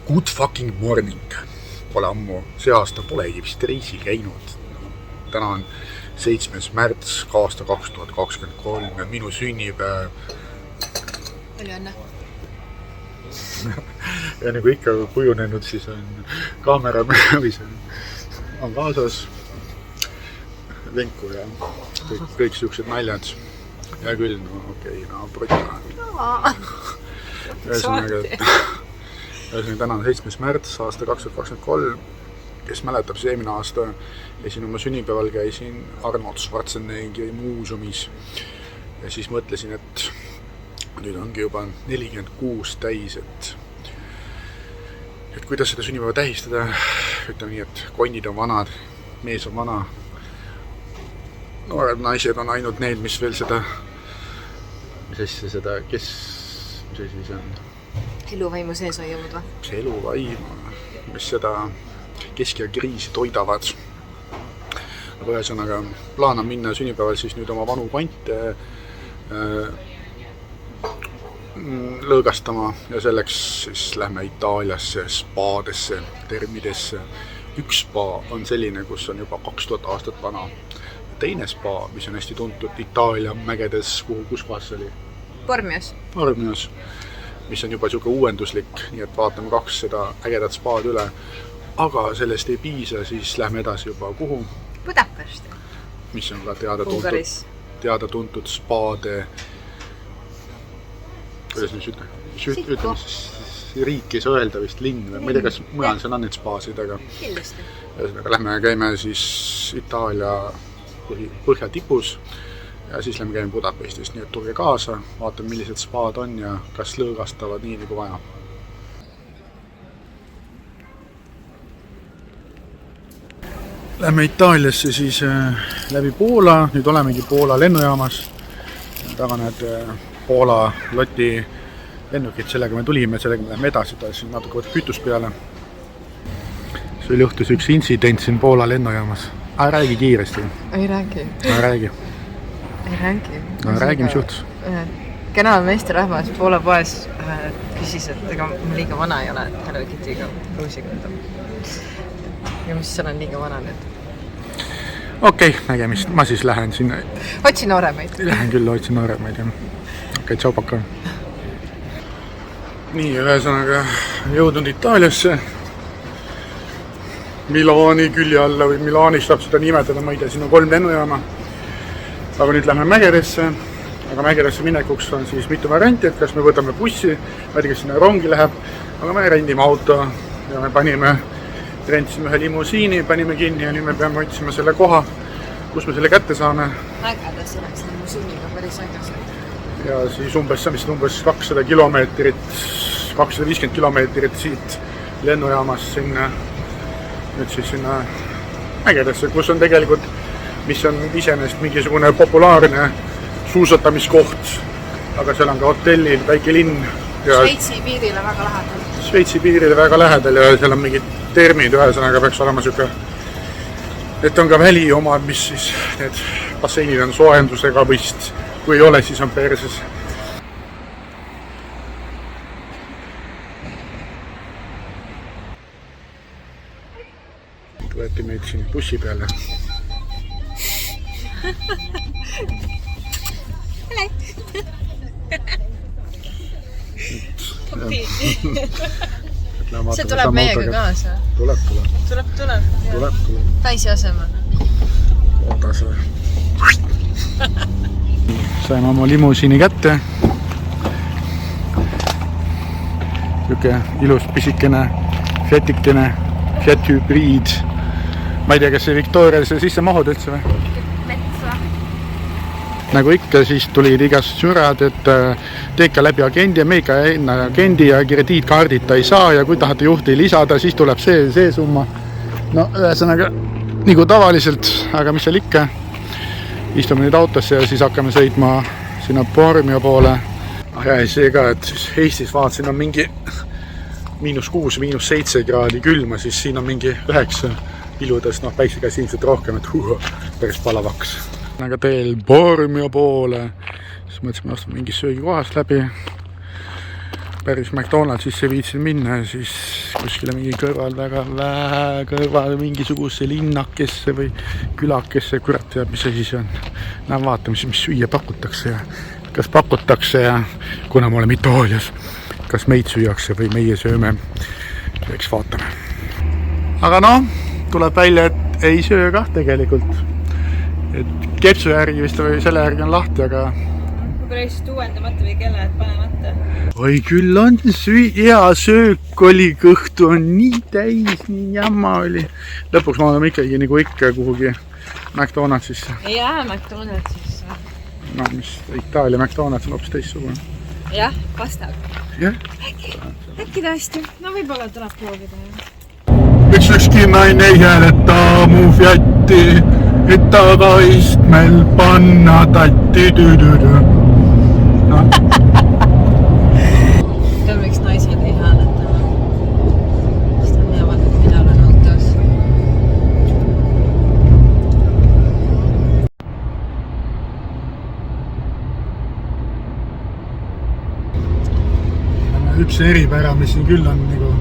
Good fucking morning. Pole ammu, see aasta polegi vist reisi käinud. Täna on 7. märts aasta 2023 ja minu sünnipäev. Palju õnne. Ja nagu ikka kujunenud, siis on kaamera, mis on kaasas, venku ja kõik siuksed naljad. Ja küll, no okei, naabrid. Ühesõnaga täna on 7. märts aasta 2023. Kes mäletab, see eelmine aasta oma sünnipäeval käisin Arnold Schwarzeneggeri muuseumis ja siis mõtlesin, et nüüd ongi juba 46 täis, et kuidas seda sünnipäeva tähistada. Ütleme nii, et konnid on vanad, mees on vana, noored naised on ainult need, mis veel seda, mis asja seda, mis asi see on? Eluvaimu sees hoiavad või? See eluvaimu, mis seda kesk- ja kriisi toidavad. Aga ühesõnaga plaan on minna sünnipäeval siis nüüd oma vanu pante lõõgastama ja selleks siis lähme Itaaliasse, spaadesse, termidesse. Üks spa on selline, kus on juba 2000 aastat vana. Teine spa, mis on hästi tuntud Itaalia mägedes, kus kohas oli? Bormios, mis on juba siuke uuenduslik, nii et vaatame 2 seda ägedat spaad üle. Aga sellest ei piisa, siis lähme edasi juba kuhu? Budapesti. Mis on ka teada tuntud spaade, kuidas nüüd ütleme, riik ei saa öelda vist linn või ma ei tea, kas mujal seal on need spaasid, aga lähme käime siis Itaalia põhjatipus ja siis lähme käime Budapestis, nii et tulge kaasa, vaatame millised spaad on ja kas lõõgastavad nii nagu vaja. Lähme Itaaliasse siis läbi Poola, nüüd olemegi Poola lennujaamas. Taga need Poola loti lennukid, sellega me tulime, sellega me lähme edasi, siin natuke võtta kütust peale. Sul juhtus üks intsident siin Poola lennujaamas. Räägi kiiresti. Ei räägi. Räägi, mis juhtus? Kena meesterahvas Poola poes küsis, et ega ma liiga vana ei ole, et Hello Kitty'ga kruusi kandab. Ja mis seal on liiga vana nüüd? Okei, nägemist. Ma siis lähen sinna. Otsi nooremaid. Lähen küll, otsi nooremaid. Okei, tšau paka. Nii, ühesõnaga jõudnud Itaaliasse. Milaani külje alla või Milaanis saab seda nimetada, ma ei tea, siin on 3 lennujaama. Aga nüüd lähme mägedesse. Aga mägedesse minekuks on siis mitu varianti, et kas me võtame bussi, ma ei tea, kes sinna rongi läheb, aga me rendime auto ja me rentsime ühe limusiini, panime kinni ja nüüd me peame otsima selle koha, kus me selle kätte saame. Ägedas oleks limusiiniga päris ägedas. Ja siis umbes 200 kilomeetrit, 250 kilomeetrit siit lennujaamast sinna, nüüd siis sinna mägedesse, kus on tegelikult, mis on iseenesest mingisugune populaarne suusatamiskoht, aga seal on ka hotellid, väike linn. Šveitsi piirile väga lähedal. Šveitsi piirile väga lähedal ja seal on mingid termid, ühesõnaga peaks olema siuke, et on ka väli omad, mis siis need basseinid on soojendusega vist, kui ei ole, siis on perses. Võeti meid siin bussi peale. See tuleb meiega kaasa. Tuleb. Päisi asemel. Oota see. Saime oma limusiini kätte. Siuke ilus pisikene, Fiatikene, Fiat Hybrid. Ma ei tea, kas see Victoria sisse mahud üldse või? Nagu ikka, siis tulid igast sürad, et teeka läbi agendi ja meika enne agendi ja krediitkaardita ei saa ja kui tahate juhti lisada, siis tuleb see summa. No ühesõnaga, nagu tavaliselt, aga mis seal ikka, istume nüüd autosse ja siis hakkame sõitma sinna Bormio poole. Ja see ka, et siis Eestis vaatasin on mingi -6, -7 kraadi külma, siis siin on mingi 9 iludes, päiksekäes ilmselt rohkem, et päris palavaks. Aga teel Bormio poole, siis mõtlesime, astame mingi söögikohast läbi. päris McDonaldsisse viitsin minna ja siis kuskile mingi kõrval mingisuguse linnakesse või külakesse, kurat teab, mis asi see on. Lähen vaatame siis, mis süüa pakutakse ja kas pakutakse ja kuna me oleme Itaalias, kas meid süüakse või meie sööme, eks vaatame. Aga noh, tuleb välja, et ei söö kah tegelikult. Et kepsu järgi vist või selle järgi on lahti, aga võib-olla lihtsalt uuendamata või kella, et panemata. oi küll on hea söök oli, kõhtu on nii täis, nii jamma oli. Lõpuks me oleme ikkagi nagu ikka kuhugi McDonaldsisse. Jaa, McDonaldsisse. No mis Itaalia McDonalds on hoopis teissugune. Jah, pasta. Jah. Äkki tõesti. No võib-olla tuleb proovida. Miks ükski naine ei hääleta mu fjatti, et tagaistmel panna tatti tüdüdü. No. Tead, miks naised ei hääleta? Sest nad näevad, et mina olen autos. Üks eripära, mis siin küll on nagu,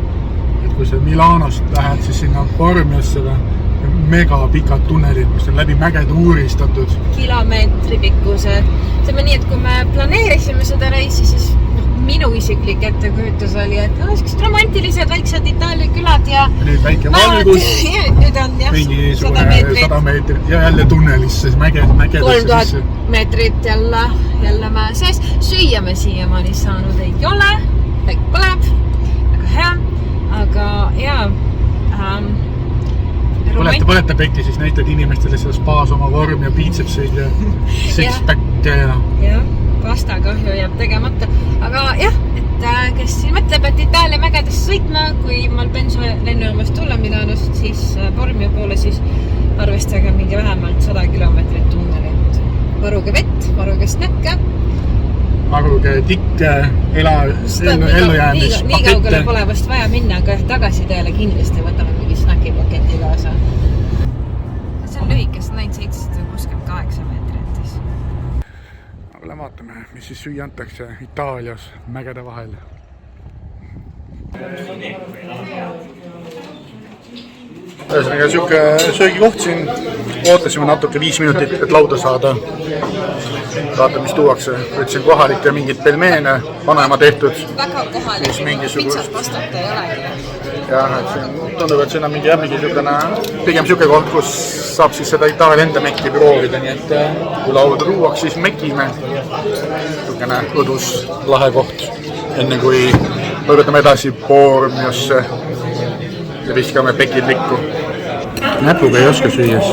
et kui sa Milanost lähed, siis sinna Bormiasse mega pikad tunnelid, mis on läbi mägede uuristatud. Kilomeetri pikkused. Ütleme nii, et kui me planeerisime seda reisi, siis minu isiklik ettekujutus oli, et sellised romantilised väiksed Itaalia külad ja nüüd väike valgus, nüüd on jah, 100 meetrit ja jälle tunnelisse, mägedesse 3000 meetrit jälle mäe sees. Süüa me siiamaani saanud ei ole, päik põleb, väga hea, aga jaa, Põleta pekki, siis näitad inimestele seda spaas oma vorm ja piitsepseid ja six-pack ja jah, pasta kahju jääb tegemata. Aga jah, et kes siin mõtleb, et Itaalia mägedest sõitma, kui Malpenso lennujaamast tulla Milanost, siis Bormio poole, siis arvestage mingi vähemalt 100 kilomeetrit tunnelit. Varuge vett, varuge snäkke. Varuge tikke, ellujäämis nii kaugele pole vast vaja minna, aga tagasi teele kindlasti võtame mingi snäkipaketi kaasa. See on lühikest näin 768 meetrit. Aga vaatame, mis siis süüa antakse Itaalias mägede vahel. Ühesõnaga siuke söögikoht siin. Ootasime natuke 5 minutit, et lauda saada. Vaata, mis tuuakse. Võtsin kohalikke mingid pelmeene, vanaema tehtud. Väga kohalik, pitsat pastat ei olegi. Jah, et siin tundub, et siin on mingi siukene, pigem siuke koht, kus saab siis seda Itaalia enda mekki proovida, nii et kui lauda tuuaks, siis mekime. Siukene õdus lahe koht, enne kui võtame edasi Bormiosse ja viskame pekid likku. Näpuga ei oska süües.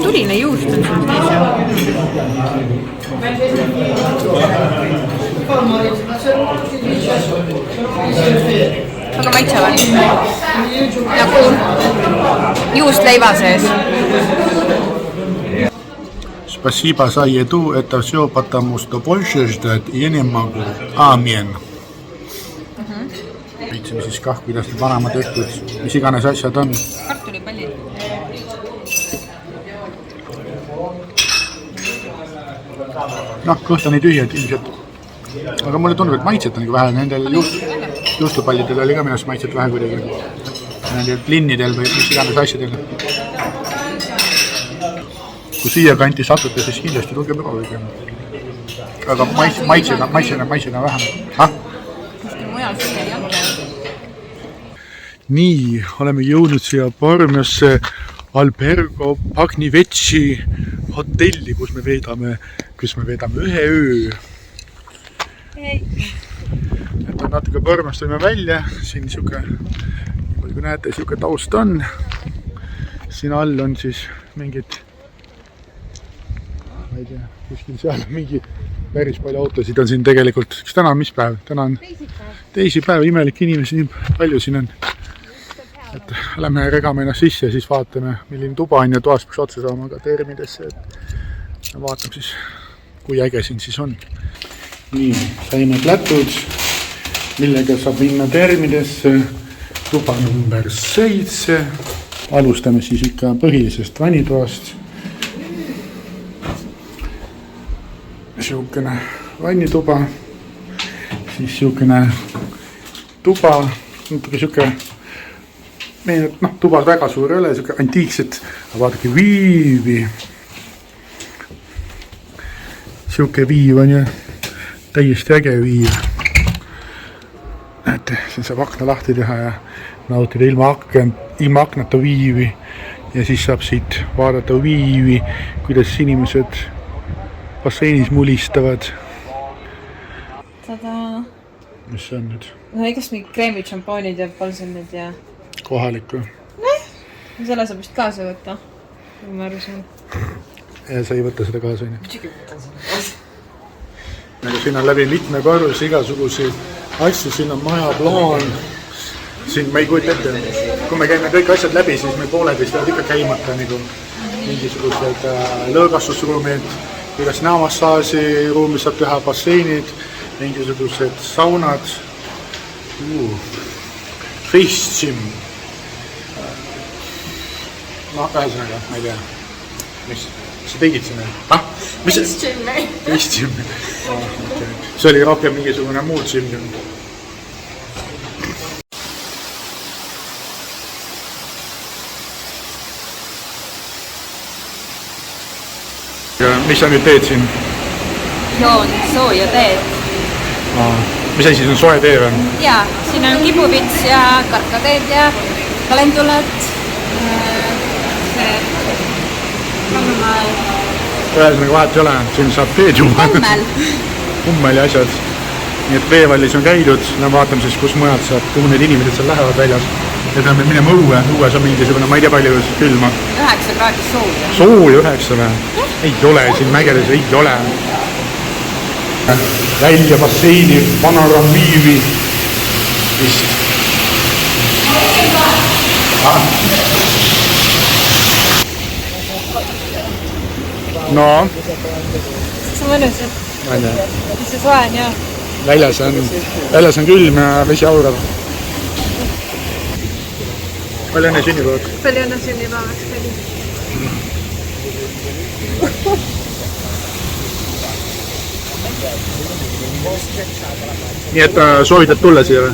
Tuline juust on siin sees. Aga maitsevad. Nagu juust leiva sees. Спасибо за еду, это все потому, что больше ждать я не могу. Aamen. Viitsime siis kah, kuidas need vanema tehtud, mis iganes asjad on. Kartulipallid. Noh, kõht on nii tühjad ilmselt. Aga mulle tundub, et maitset on nagu vähe. Nendel juustupallidel oli ka minust maitset vähe kuidagi. Nendel linnidel või mis iganes asjadel. Kui siia kanti satute, siis kindlasti tulge proovige. Aga maitsena vähem. Ha? Nii, oleme jõudnud siia Bormiosse Albergo Pagnivetsi hotelli, kus me veedame ühe öö. Et on natuke Bormiost tulime välja, siin siuke, kui näete, siuke taust on. Siin all on siis mingid, ma ei tea, kuskil seal mingi päris palju autosid on siin tegelikult. Kas täna on mis päev? Täna on teisipäev, imelik inimesi nii palju siin on. Et lähme regame ennast sisse ja siis vaatame, milline tuba on ja toast peaks otsa saama ka termidesse. Vaatame siis, kui äge siin siis on. Nii, saime plätud, millega saab minna termidesse. Tuba number 7. Alustame siis ikka põhilisest vannitoast. Siukene vannituba. siis siukene tuba, natuke siuke, noh, tuba väga suur ei ole, siuke antiikset, aga vaadake viivi. Siuke viiv on ju, täiesti äge viiv. Näete, siin saab akna lahti teha ja nautida ilma aknata viivi. Ja siis saab siit vaadata viivi, kuidas inimesed basseinis mulistavad. Tada! Mis see on nüüd? No igast mingi kreemid, šampoonid ja palsonid ja... Kohaliku. Selle saab vist kaasa võtta, kui ma aru saan. Ja sa ei võta seda kaasa, on ju? Nagu siin on läbi mitme korrus igasuguseid asju, siin on maja plaan. Siin ma ei kujuta ette, kui me käime kõik asjad läbi, siis me pooledest jäävad ikka käimata nagu mingisugused lõõgastusruumid, kuidas näomassaaži ruumi saab teha, basseinid, mingisugused saunad, face gym. No, ühesõnaga, ma ei tea, mis sa tegid sinna? Face gym. See oli rohkem mingisugune muud gym. Mis sa nüüd teed siin? Joon sooja teed. Mis asi on soe tee või? Jaa, siin on kibuvits ja karkateed ja kalendulad. See kammel. Ühesõnaga vahet ei ole, siin saab teed juua. Kummel ja asjad. Nii et veevallis on käidud, vaatame siis, kus mujalt saab, kuhu need inimesed seal lähevad väljas. Ja peame minema õue, õues on mingisugune, ma ei tea palju külma. 9 kraadis sooja. Sooja 9 või? Ei ole, siin mägedes ei ole. Välja basseini, panoramviivi. Vist. No. See on mõnusad. Mis see soe on, jah? Väljas on külm ja vesi aurab. Palju õnne sünnipäevaks? Palju õnne sünnipäevaks, Kali. Nii et soovitad tulla siia või?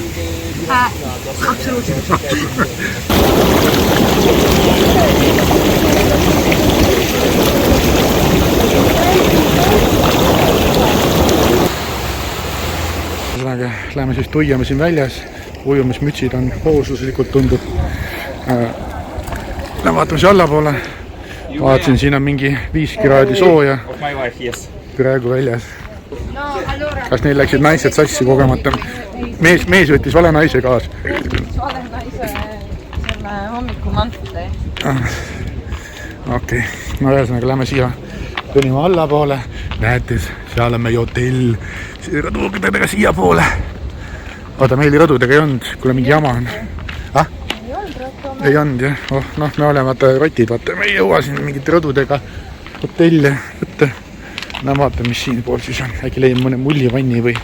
Absoluutselt. Läheme siis tuiame siin väljas, ujumismütsid on kohustuslikult tundub. Vaatame siia allapoole, vaatasin, siin on mingi 5 kraadi sooja praegu väljas. Kas neil läksid naised sassi kogemata? Mees võttis vale naise kaas. Vale naise selle hommikumantli. Okei, no ühesõnaga lähme siia kõnnima allapoole. Näetes, seal on meie hotell. Rõdudega siia poole. Oota, meil rõdudega ei olnud, kuule mingi jama on. Ei olnud, jah. Noh, me oleme rotid, vaata, me ei jõua siin mingit rõdudega hotelle võtta. No vaata, mis siin pool siis on. Äkki leiame mõne mullivanni või.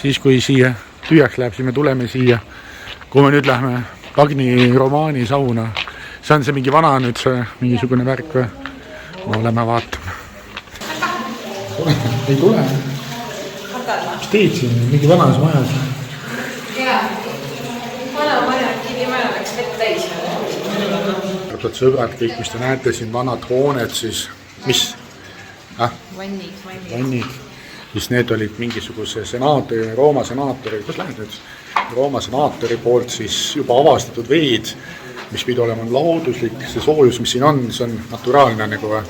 Siis, kui siia tühjaks läheb, siis me tuleme siia. Kui me nüüd lähme Agni romaani sauna. See on see mingi vana nüüd see mingisugune värk või? Oleme vaatama. Ei tule. Mis teed siin? Mingi vanas majas? Jaa. Vana maja, kivimaja läks vett täis. Täpselt sõbrad kõik, mis te näete siin vanad hooned, siis mis? Vannid. Siis need olid mingisuguse senaatori, Rooma senaatori, kus lähed nüüd? Rooma senaatori poolt siis juba avastatud veed, mis pidi olema looduslik, see soojus, mis siin on, see on naturaalne nagu või?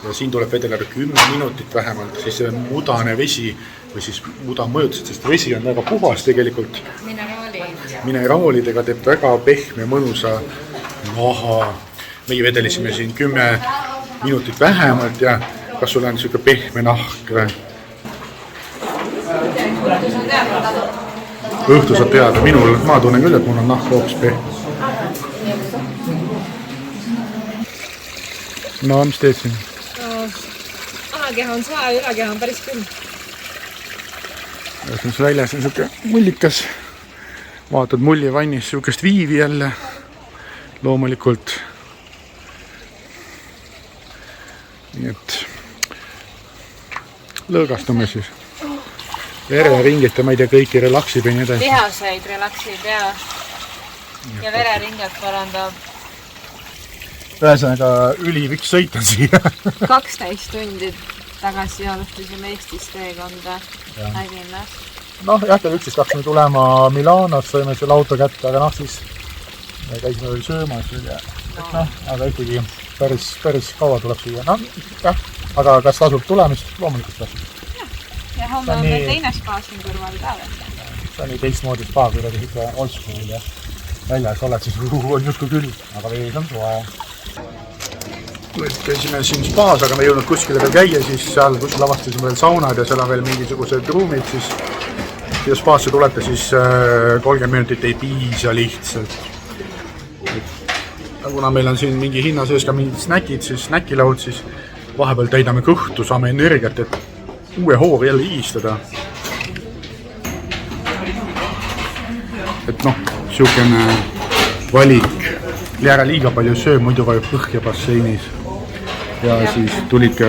Ja siin tuleb vedeleda 10 minutit vähemalt, siis see mudane vesi või siis muda mõjutused, sest vesi on väga puhas tegelikult. Mineraalidega teeb väga pehme mõnusa naha. Meie vedelisime siin 10 minutit vähemalt ja kas sul on siuke pehme nahk või? Õhtu saab teada, ma tunnen küll, et mul on nahk hoopis pehme. No, mis teed siin? Alakeha on soe, ülakeha on päris külm. Väljas on siuke mullikas. Vaatad mullivannis siukest viivi jälle. Loomulikult. Nii et lõõgastume siis. vereringed ja ma ei tea, kõiki relaksib ja nii edasi. Lihaseid relaksib ja vereringet parandab. Ühesõnaga üliviks sõita siia. 12 tundi tagasi alustasime Eestis teekonda Tallinnas. Noh, jah, kell 11 hakkasime tulema Milanos, saime selle auto kätte, aga noh, siis me käisime veel söömas ja aga ikkagi päris kaua tuleb siia. No, jah, aga kas tasub tulemist? Loomulikult tasub. Ja homme on meil teine spa siin kõrval ka veel. See on nii teistmoodi spa, kui oled ikka oldschool ja väljas oled, siis on justkui küll, aga vees on soe. Käisime siin spaas, aga me ei jõudnud kuskile veel käia, siis seal lavastasime veel saunad ja seal on veel mingisugused ruumid, siis ja spaasse tulete, siis 30 minutit ei piisa lihtsalt. Kuna meil on siin mingi hinna sees ka mingid snäkid, siis snäkilaud, siis vahepeal täidame kõhtu, saame energiat, et uue hooga jälle higistada. Et noh, siukene valik, ära liiga palju söö, muidu vajub põhja basseinis. Ja siis tulid ka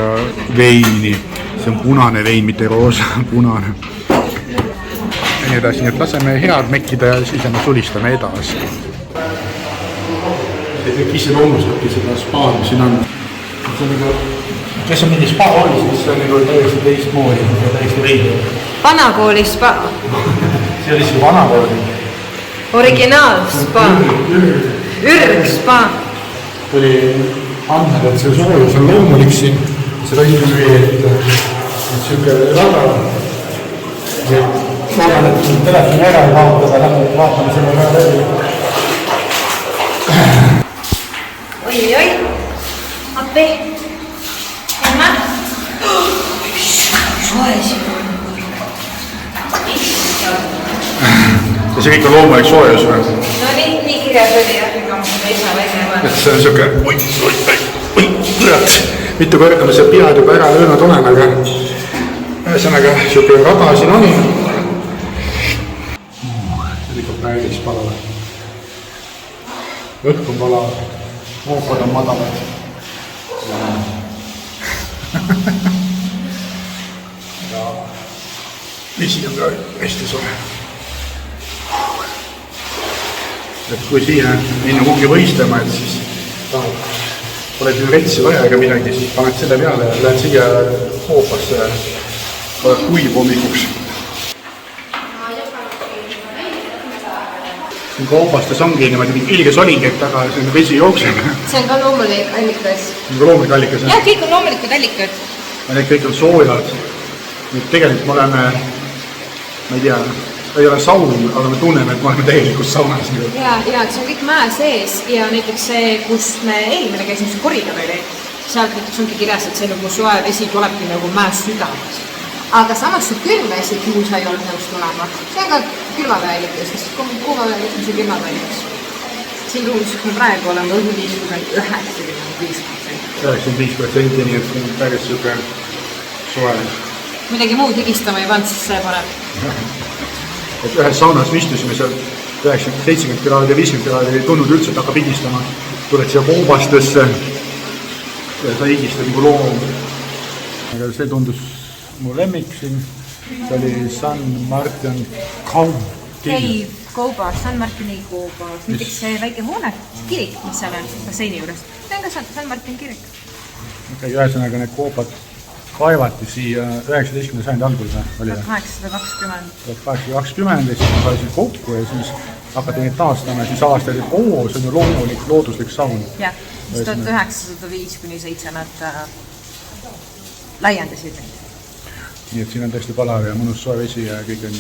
veini, see on punane vein, mitte roosa, punane. Ja nii edasi, nii et laseme head mekkida ja siis enne sulistame edasi. Kes see loomustabki seda spaad, mis siin on? Kes on mingi spa oli, siis see on nagu täiesti teistmoodi ja täiesti veidi. Vanakooli spa. See oli see vanakooli. Originaal spa. Ürg spa. Tuli andmed, et see soojus on loomulik siin. See rõimuvi, et siuke rada. Loodan, et telefoni ära ei vaadata, vaatame selle ühe läbi. Oi, appi. Emma. Soes. Ja see kõik on loomulik soojus või? No nii kirjas oli jah, ega ma ei saa välja panna. Et see on siuke, oi, kurat. Mitu korda me see pead juba ära löönud olen, aga ühesõnaga siuke rada siin on. See ikka päris palale. Õhk on palale. Hoopad on madalad. Ja vesi on ka hästi soe. Et kui siia minna kuhugi võistlema, et siis pole küll retsi vaja ega midagi, siis paned selle peale ja lähed siia hoopasse ja oled kuiv hommikuks. Siin hoopastes ongi niimoodi ilge solinged taga ja see vesi jookseb. See on ka loomulik allikas. See on ka loomulik allikas, jah? Jah, kõik on loomulikud allikad. Need kõik on soojad. Tegelikult me oleme, ma ei tea, ei ole saun, aga me tunneme, et me oleme täielikult saunas. Ja, see on kõik mäe sees ja näiteks see, kus me eelmine käisime, see koridor oli, sealt näiteks ongi kirjas, et see nagu soe vesi tulebki nagu mäe südamas. Aga samas see külmvesi, kuhu sa ei olnud nõus tulema, see on ka külmaväelikas, sest kuumaväelikas on see külmaväelikas. Siin ruumis, kus me praegu oleme, õhuliiskus on 95%. 95%, nii et on päris siuke soe. Midagi muud higistama ei pannud, siis see paneb. Et ühes saunas istusime seal 70 kraadi ja 50 kraadi ei tundnud üldse, et hakkab higistama. Tuled siia koobastesse ja sa higistad nagu loom. Aga see tundus mu lemmik siin. See oli San Martin Cave Kooba, San Martini Kooba. Näiteks see väike hoone, kirik, mis seal on basseini juures. See on ka San Martin kirik. Ühesõnaga need koobad kaevati siia 19. sajandi algul oli 1820. 1820 ja siis ma sain kokku ja siis hakati neid taastama ja siis avastati, et see on ju loomulik, looduslik saun. Jah, siis 1905–7 nad laiendasid. Nii et siin on tõesti palav ja mõnus soe vesi ja kõik on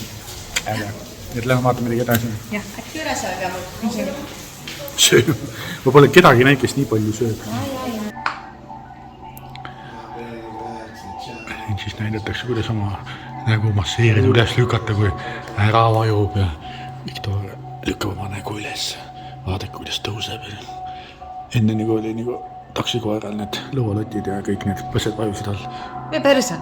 äge. Nii et lähme vaatame midagi edasi. Jah, äkki üles aga sööb. Ma pole kedagi näid, kes nii palju sööb. Siis näidatakse, kuidas oma nägu masseerida üles lükata, kui ära vajub ja Viktor lükkab oma nägu üles. Vaadake, kuidas tõuseb. Enne nagu oli nagu taksikoeral need lõualotid ja kõik need põsed vajusid all. Ja perse.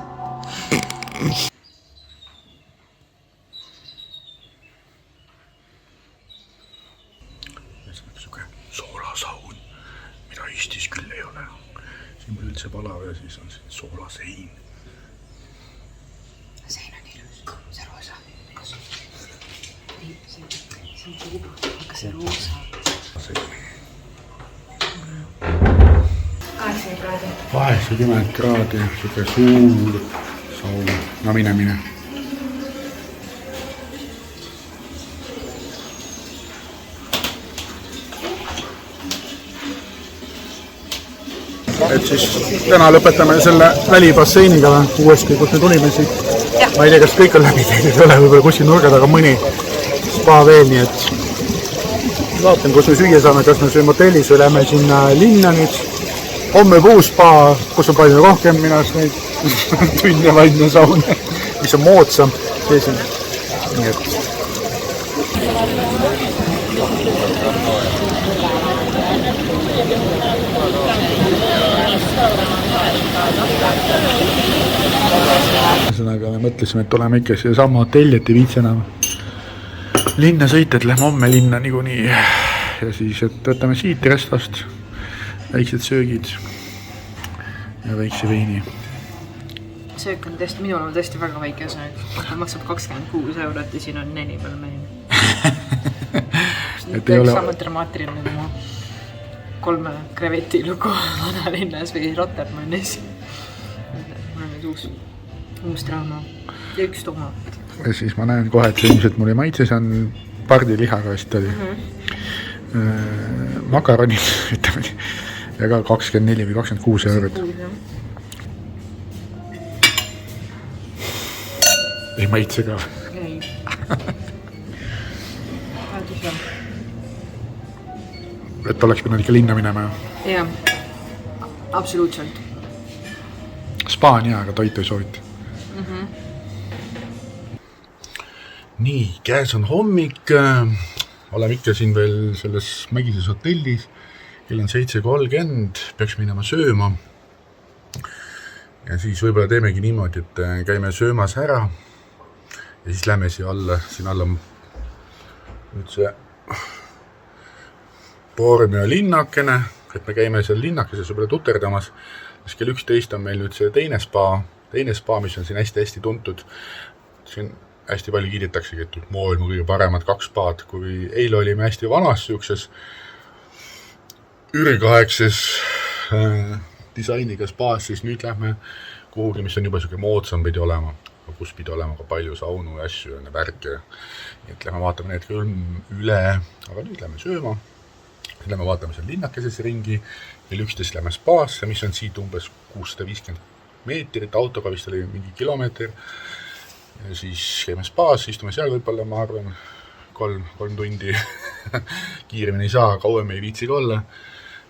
Siuke soolasaun, mida Eestis küll ei ole. Siin pole üldse palav ja siis on siin soolasein. Sein on ilus. see on juba, aga see roosa. 80 kraadi. 80 kraadi, siuke suur saun. No mine. Et siis täna lõpetame selle välibasseiniga uuesti, kus me tulime siit. Ma ei tea, kas kõik on läbi teinud, ei ole võib-olla kuskil nurga taga mõni spa veel, nii et vaatan, kus me süüa saame, kas me sööme hotellis või lähme sinna linna nüüd. Homme uus spa, kus on palju rohkem minast neid tunne vaidne saun, mis on moodsam. Nii et ühesõnaga me mõtlesime, et tuleme ikka siia sama hotelli, et ei viitsi enam linna sõita, et lähme homme linna niikuinii. Ja siis, et võtame siit restost väiksed söögid ja väikse veini. Söök on tõesti, minul on tõesti väga väike söök. Ta maksab 26 € ja siin on 4 peal meil. Kõik sama dramaatiline oma 3 kreveti lugu vanalinnas või Rotermannis. Mul on nüüd uus draama ja 1 tomat. Ja siis ma näen kohe, et see ilmselt mul ei maitse, see on pardilihaga vist oli. Makaronid, ütleme nii. Ja ka 24 või 26 €. Ei maitse ka. Ei. Et oleks pidanud ikka linna minema. Jah, absoluutselt. Spa on hea, aga toitu ei soovita. Nii, käes on hommik. Oleme ikka siin veel selles Mägises hotellis. Kell on 7:30, peaks minema sööma. Ja siis võib-olla teemegi niimoodi, et käime söömas ära. Ja siis lähme siin alla nüüd see Bormio linnakene, et me käime seal linnakeses võib-olla tuterdamas. Siis kell 11 on meil nüüd see teine spa, mis on siin hästi tuntud. Siin hästi palju kiidetaksegi, et maailma kõige paremad 2 spaad, kui eile olime hästi vanas siukses ürgaegses disainiga spaas, siis nüüd lähme kuhugi, mis on juba siuke moodsam pidi olema, kus pidi olema ka palju saunu ja asju ja värke. Nii et lähme vaatame need küll üle, aga nüüd lähme sööma. Lähme vaatame seal linnakeses ringi, kell 11 lähme spaasse, mis on siit umbes 650 meetrit, autoga vist oli mingi kilomeeter. Ja siis käime spaas, istume seal võib-olla, ma arvan, 3 tundi kiiremini ei saa, kauem ei viitsi ka olla.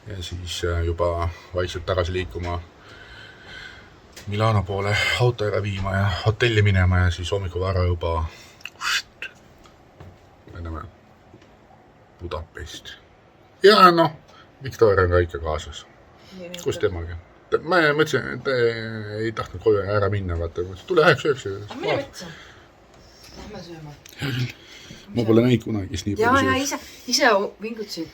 Ja siis juba vaikselt tagasi liikuma Milano poole auto ära viima ja hotelli minema ja siis hommiku vara juba Budapest. Ja noh, Victoria on ka ikka kaasas. Kus temaga? Ma mõtlesin, et ei tahtnud koju ära minna, vaata, tule 9-9. Aga mine võtsa. Lähme sööma. Hea küll. Ma pole näid kunagi nii palju sööma. Ja ise vingutasid.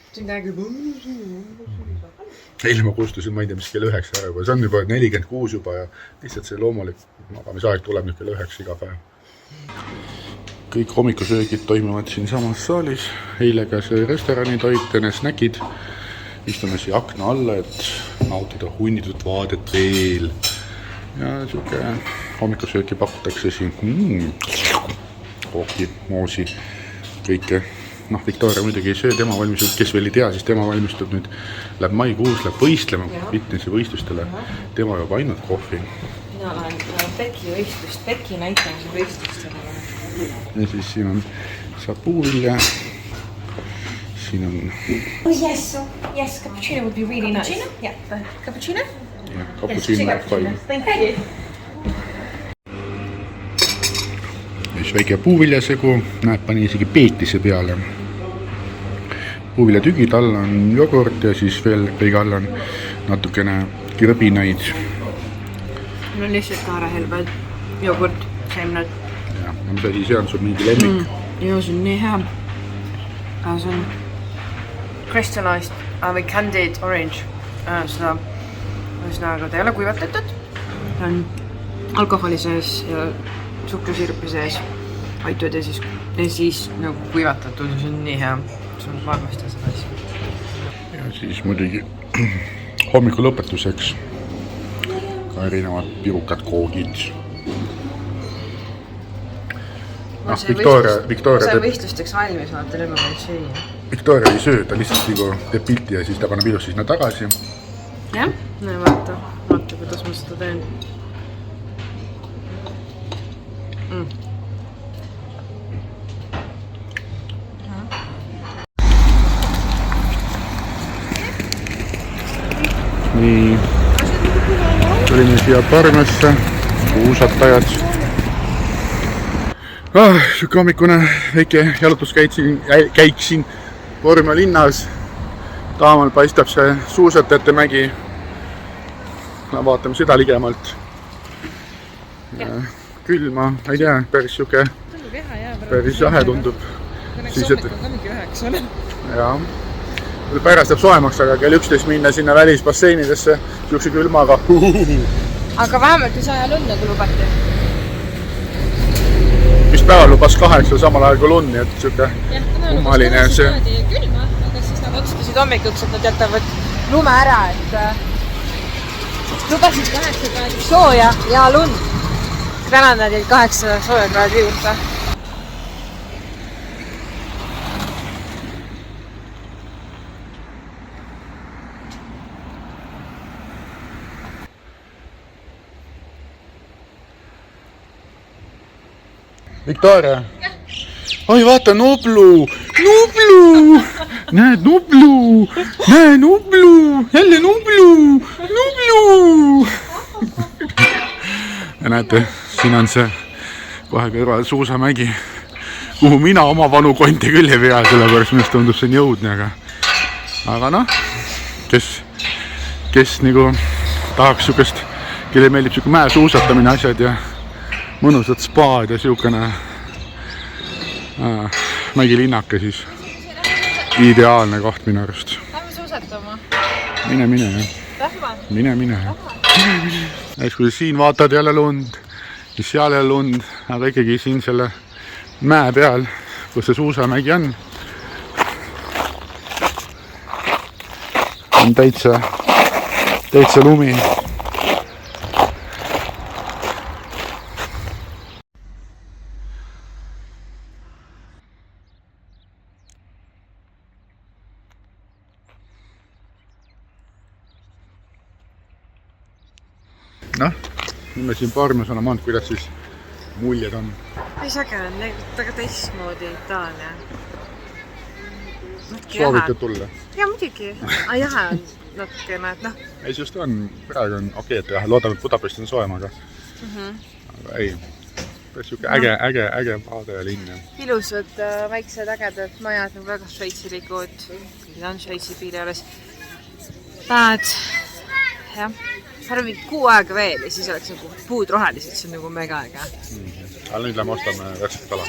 Eile ma kustusin, ma ei tea, mis kell 9 ära juba. See on juba 46 juba ja lihtsalt see loomulik magamisaeg tuleb nüüd kell 9 iga päev. Kõik hommikusöögid toimuvad siin samas saalis. Eile ka see restorani toit ja need snäkid. Istume siia akna alla, et nautida hunnitud vaadet veel. Ja siuke hommikusööki pakutakse siin. Kooki, moosi, kõike. Noh, Victoria muidugi ei söö, tema valmistub, kes veel ei tea, siis tema valmistub nüüd, läheb maikuus, läheb võistlema fitnessi võistlustele. Tema joob ainult kohvi. Mina olen Peki näitamise võistlustele. Ja siis siin on sapuvilja. Siin on... Yes, cappuccino would be really nice. Yeah, cappuccino? Yeah, cappuccino. Thank you. Ja siis väike puuviljasegu, näed, pani isegi peetise peale. Puuviljatügid all on jogurt ja siis veel kõige all on natukene kirbinaid. Mul on lihtsalt kaarehelbed, jogurt, seemned. Ja, mis asi see on sul mingi lemmik? Joo, see on nii hea. See on crystallized või candied orange. Seda ühesõnaga ta ei ole kuivatatud. Ta on alkoholi sees ja suhkrusirpi sees. Aitud ja siis Ja siis nagu kuivatatud ja see on nii hea. See on armastada seda asja. Ja siis muidugi hommiku lõpetuseks ka erinevad pirukad koogid. Victoria see võistlusteks valmis, vaata, nüüd ma võin süüa. Victoria ei söö, ta lihtsalt nagu teeb pilti ja siis ta paneb ilus sinna tagasi. Jah? No vaata, kuidas ma seda teen. Nii, tulime siia Parmesse, kuusatajad. Siuke hommikune väike jalutuskäik siin Vormia linnas. Taamal paistab see suusatajate mägi. Vaatame seda ligemalt. Külma, ei tea, päris siuke, päris jahe tundub. Siis hommik on ka mingi 9. Jaa. Pärast jääb soemaks, aga kell 11 minna sinna välisbasseinidesse siukse külmaga. Aga vähemalt ei saa ja lund nagu lubati. Vist päeval lubas 8 samal ajal kui lund, nii et siuke kummaline see. Külma, aga siis nad otsustasid hommikuks, et nad jätavad lume ära, et lubasid 8 kraadi sooja ja lund. Täna nad jäid 8 sooja kraadi juurde. Victoria! Oi, vaata, Nublu! Nublu! Näed, Nublu! Näe, Nublu! Jälle Nublu! Nublu! Ja näete, siin on see kohe kõrval suusamägi, kuhu mina oma vanu konti küll ei pea, sellepärast minust tundub see jõudne, aga noh, kes nagu tahaks siukest, kelle meeldib siuke mäe suusatamine asjad ja mõnusad spaad ja siukene mägilinnake, siis ideaalne koht minu arust. Lähme suusatama. Mine, jah. Mine. Näis, kui siin vaatad jälle lund, siis seal jälle lund, aga ikkagi siin selle mäe peal, kus see suusamägi on täitsa lumi. Noh, nüüd me siin Parmias oleme andnud, kuidas siis muljed on. Mis äge on, väga teistmoodi Itaalia. Soovitad tulla? Jaa, muidugi. Jahe on natukene, et noh. Ei, just on, praegu on okei, et jah, loodame, et Budapest on soem, aga ei, siuke äge vaade ja linn. Ilusad, väiksed, ägedad majad, nagu väga šveitsilikud. Need on Šveitsi piiri alles. Päed, jah. Arvan mingi 6 aega veel ja siis oleks nagu puud rohelised, see on nagu mega äge. Aga nüüd lähme ostame värsket kala.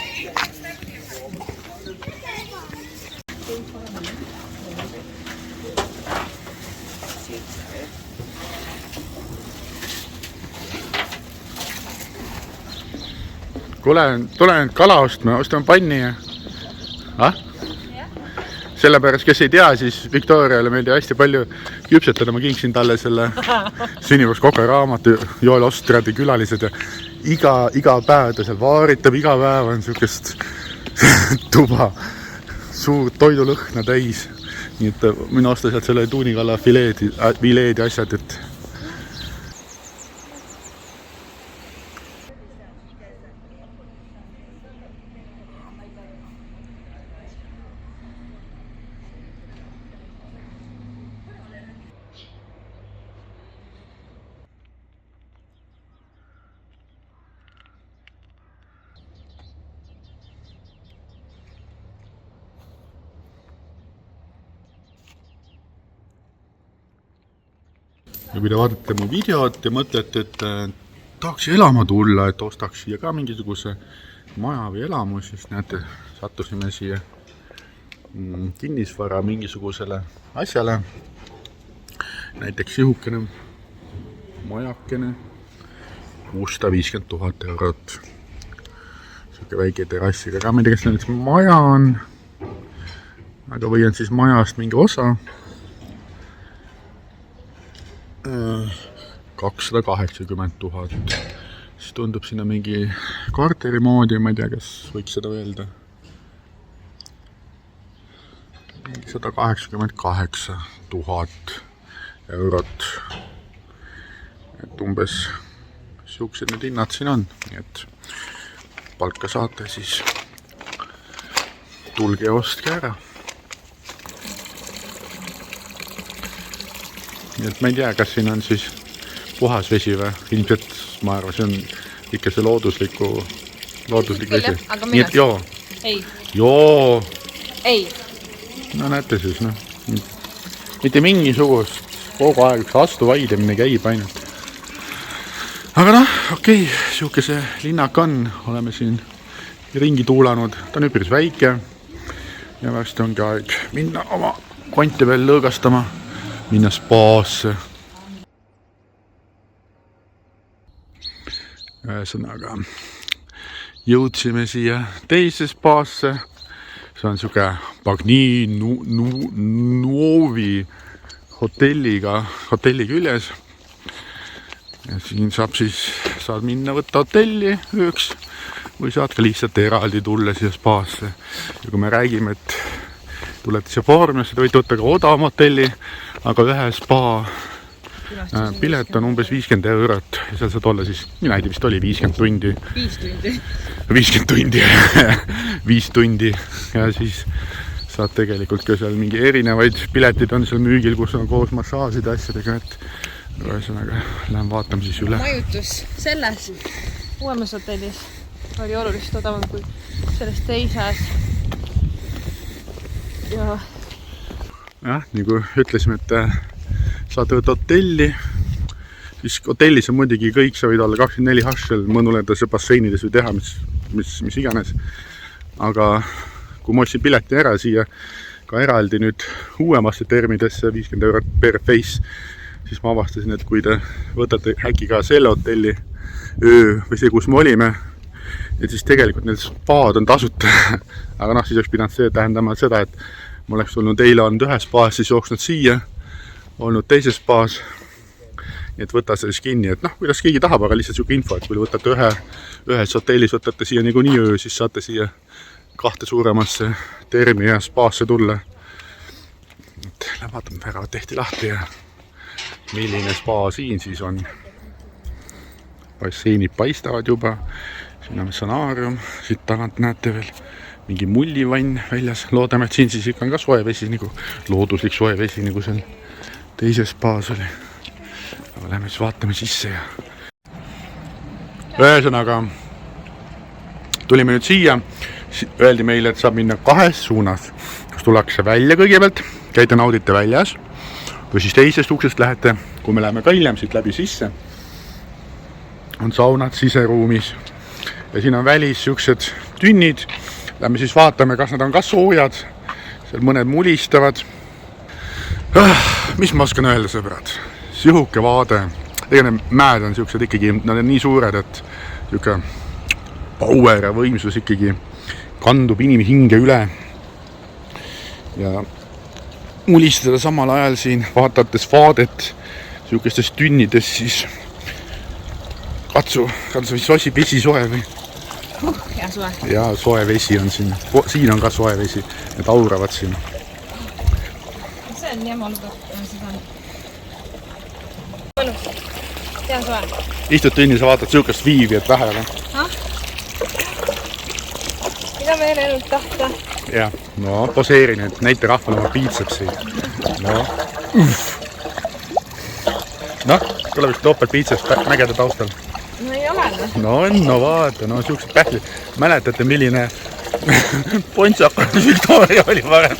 Kuule, tule nüüd kala ostame panni ja... Sellepärast, kes ei tea, siis Victoriale meeldi hästi palju küpsetada. Ma kingsin talle selle Sünnipäevaks Koka raamatu Joel Ostradi külalised ja iga päev ta seal vaaritab, iga päev on siukest tuba suur toidulõhna täis. Nii et mina ostan sealt selle tuunikalla fileedi asjad, et ja kui te vaatate mu videot ja mõtlete, et tahaks elama tulla, et ostaks siia ka mingisuguse maja või elamus, siis näete, sattusime siia kinnisvara mingisugusele asjale. Näiteks sihukene majakene 650 000 eurot. Siuke väike terrassiga, aga ma ei tea, kas see nüüd maja on. Aga või on siis majast mingi osa. 280 000. Siis tundub sinna mingi korteri moodi, ma ei tea, kas võiks seda öelda. 188 000 eurot. Et umbes siuksed need hinnad siin on. Nii et palka saate, siis tulge ja ostke ära. Nii et ma ei tea, kas siin on siis puhas vesi või? Ilmselt ma arvan, see on ikka see looduslik vesi. Aga nii et joo. Ei. Joo. Ei. No näete siis, noh. Mitte mingisugust kogu aeg üks astu vaidlemine käib ainult. Aga noh, okei, siuke see linnak on. Oleme siin ringi tuulanud. Ta on üpris väike. Ja vast ongi aeg minna oma konti veel lõõgastama. Minna spaasse. Ühesõnaga, jõudsime siia teise spaasse. See on siuke Bagni Nuovi hotelli küljes. Ja siin saad minna võtta hotelli ööks või saad ka lihtsalt eraldi tulla siia spaasse. Ja kui me räägime, et tulete siia Formiasse, te võite võtta ka odavam hotelli, aga ühe spa pilet on umbes 50 eurot ja seal saad olla siis, mina ei tea, vist oli 50 tundi. 50 tundi. 5 tundi ja siis saad tegelikult ka seal mingi erinevaid piletid on seal müügil, kus on koos massaažide asjadega, et ühesõnaga lähen vaatame siis üle. Majutus selles uuemas hotellis oli oluliselt odavam kui selles teises. Ja nii kui ütlesime, et saate võtta hotelli, siis hotellis on muidugi kõik, sa võid olla 24 hašel, mõnuleda see basseinides või teha, mis iganes. Aga kui ma ostsin pileti ära siia ka eraldi nüüd uuemasse termidesse 50 eurot per face, siis ma avastasin, et kui te võtate äkki ka selle hotelli öö või see, kus me olime, et siis tegelikult need spaad on tasuta. Aga noh, siis oleks pidanud see tähendama seda, et ma oleks tulnud eile olnud ühe spaas, siis jooksnud siia, olnud teises spaas, et võta selles kinni, et noh, kuidas keegi tahab, aga lihtsalt siuke info, et kui võtate ühes hotellis, võtate siia niikuinii öö, siis saate siia 2 suuremasse termi ja spaasse tulla. Et vaatame, väravad tehti lahti ja milline spa siin siis on. Basseinid paistavad juba, siin on sanaarium, siit tagant näete veel mingi mullivann väljas. Loodame, et siin siis ikka on ka soe vesi, nagu looduslik soe vesi, nagu seal teises spaas oli. Aga lähme siis vaatame sisse ja ühesõnaga tulime nüüd siia, öeldi meile, et saab minna 2 suunas. Kas tullakse välja kõigepealt, käite naudite väljas või siis teisest uksest lähete, kui me läheme ka hiljem siit läbi sisse. On saunad siseruumis ja siin on välis siuksed tünnid. Lähme siis vaatame, kas nad on ka soojad. Seal mõned mulistavad. Mis ma oskan öelda, sõbrad? Sihuke vaade. Ega need mäed on siuksed ikkagi, nad on nii suured, et siuke power ja võimsus ikkagi kandub inimhinge üle. Ja mulistada samal ajal siin, vaadates vaadet siukestes tünnides, siis katsu vesi soe või? Ja soe. Ja soe vesi on siin. Siin on ka soe vesi. Need auravad siin. See on nii mõlda. Mõlus. Ja soe. Istud tünni, sa vaatad siukest viivi, et vähe ole. Mida meil ainult tahta? Ja, no poseeri nüüd. Näite rahvale oma piitsepsi. No, tuleb vist topelt piitseps mägede taustal. No ei ole. No vaata, no siuksed pählid. Mäletate, milline pontsakas Victoria oli varem?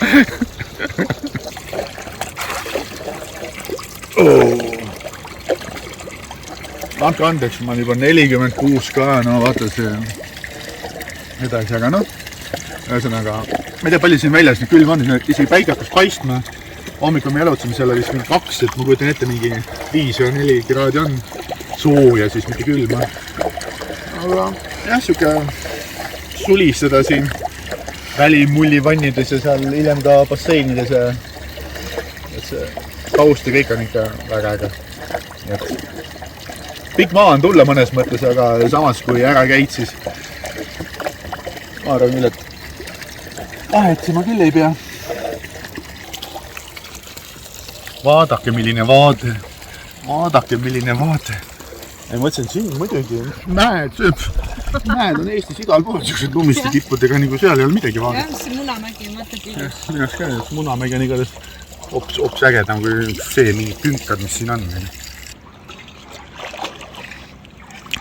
Andke andeks, ma olen juba 46 ka, no vaata see edasi, aga noh, ühesõnaga, ma ei tea, palju siin väljas nüüd külm on, isegi päike hakkas paistma. Hommikul me jalutasime selle vist mingi 2, et ma kujutan ette mingi 5 või 4 kraadi on sooja, siis mitte külma. Aga jah, sulistada siin välimullivannides ja seal hiljem ka basseinides ja et see taust ja kõik on ikka väga äge. Et pikk maa on tulla mõnes mõttes, aga samas kui ära käid, siis ma arvan küll, et ahetsima küll ei pea. Vaadake, milline vaade. Vaadake, milline vaade. Ei, mõtlesin, siin muidugi mäed on Eestis igal pool sellised lumiste tippudega, nagu seal ei ole midagi vaadata. Jah, see Munamägi on mõtet ilus. Minu ka, et Munamägi on igatahes hops ägedam kui see mingid künkad, mis siin on.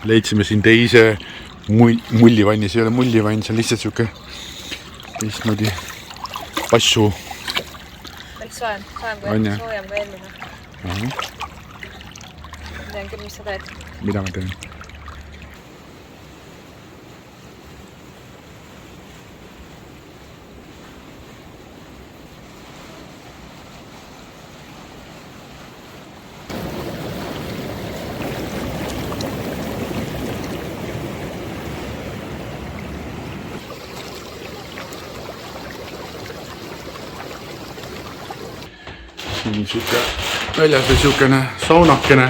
Leidsime siin teise mullivanni, see ei ole mullivann, see on lihtsalt siuke teistmoodi passu. Veel soem kui eelmine. Tean küll, mis sa teed. Mida ma teen? Siin siuke väljas või siukene saunakene,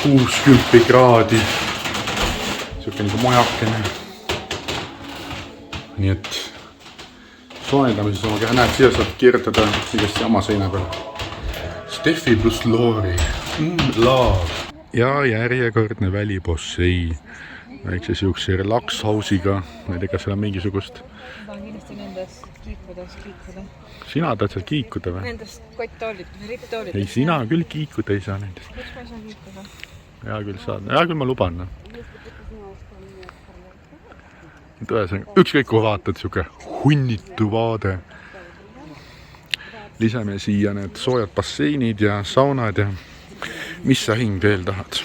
60 kraadi, siuke nagu majakene. Nii et soojendame siis oma käe, näed, siia saab kirjutada igasti oma seina peal. Steffi plus Loori, love. Ja järjekordne välibossein, väikse siukse relax-hausiga, ma ei tea, kas seal on mingisugust. Ma tahan kindlasti nendes kiikuda. Sina tahad seal kiikuda või? Nendest ripptoolid. Ei, sina küll kiikuda ei saa nendest. Miks ma ei saa kiikuda? Hea küll saad, hea küll ma luban. Ükskõik kui vaatad, siuke hunnitu vaade. Lisame siia need soojad basseinid ja saunad ja mis sa hing veel tahad?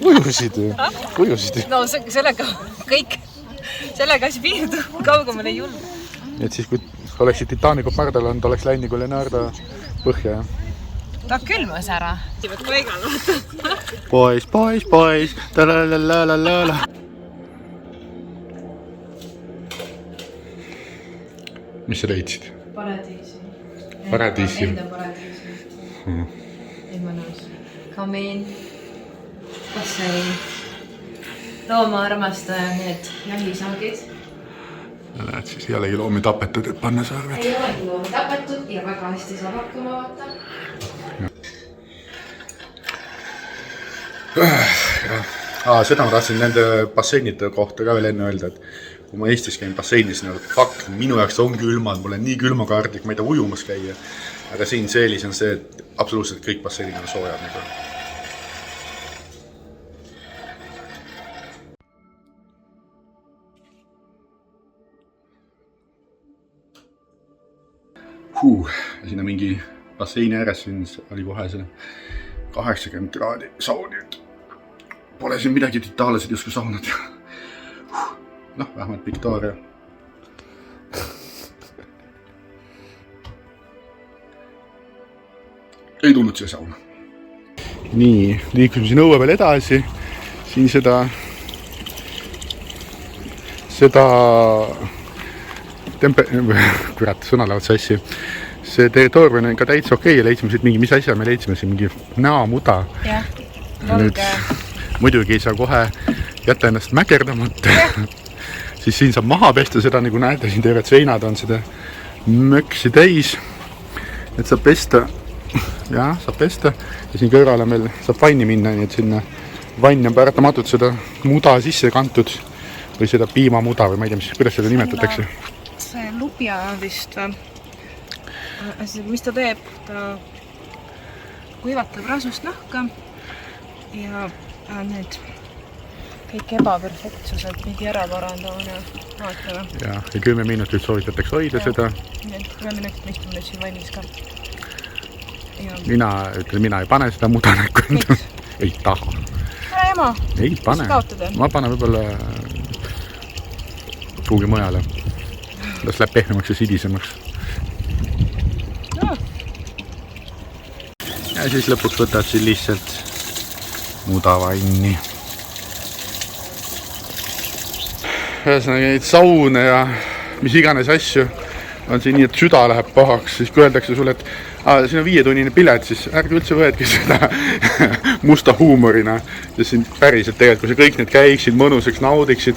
Ujusid. No sellega kõik. Sellega asi piirdu, kaugemale ei julge. Et siis, kui oleksid Titanicu pardal olnud, oleks läinud nagu Leonardo põhja, jah? Ta külmas ära. Tiivad paigal, vaata. Pois, talalalala. Mis sa leidsid? Paradiisi. Enda paradiisi. Mõnus. Kamin, bassein, loomaarmastaja, need jahisaagid. Ja näed, siis jällegi loomi tapetud, et panna sarved. Ei olegi loomi tapetud ja väga hästi saab hakkama vaata. Seda ma tahtsin nende basseinite kohta ka veel enne öelda, et kui ma Eestis käin basseinis, fuck, minu jaoks on külmad, mul on nii külmakaardlik, ma ei tea ujumas käia. Aga siin Seelis on see, et absoluutselt kõik basseinid on soojad. Siin on mingi basseini ääres, siin oli kohe see 80 kraadi saun. Pole siin midagi, et itaallased justkui saunad. Noh, vähemalt Victoria. Ei tulnud see sauna. Nii, liikusime siin õue veel edasi. Siin seda kurat, sõna lähevad sassi. See territoorium on ka täitsa okei ja leidsime siit mingi, mis asja me leidsime siin, mingi näamuda. Jah, valge. Muidugi ei saa kohe jätta ennast mäkerdamata. Siis siin saab maha pesta seda, nagu näete, siin terved seinad on seda möksi täis. Et saab pesta. Jah, saab pesta. Ja siin kõrval on meil saab vanni minna, nii et sinna vann on paratamatult seda muda sisse kantud. Või seda piimamuda või ma ei tea, kuidas seda nimetatakse. See lubja vist või? Mis ta teeb? Ta kuivatab rasust nahka ja need kõik ebaperfektsused mingi ära parandamine vaatame. Ja 10 minutit soovitatakse hoida seda. 10 minutit istun nüüd siin vannis ka. Mina ei pane seda muda näkku. Miks? Ei taha. Ära ema. Ei pane. Ma panen võib-olla kuhugi mujale. Tas läheb pehmemaks ja sidisemaks. Ja siis lõpuks võtad siin lihtsalt muda vanni. ühesõnaga neid saune ja mis iganes asju on siin nii, et süda läheb pahaks, siis kui öeldakse sulle, et siin on 5-tunnine pilet, siis ärge üldse võetki seda musta huumorina. Ja siin päriselt tegelikult, kui sa kõik need käiksid mõnusaks, naudiksid,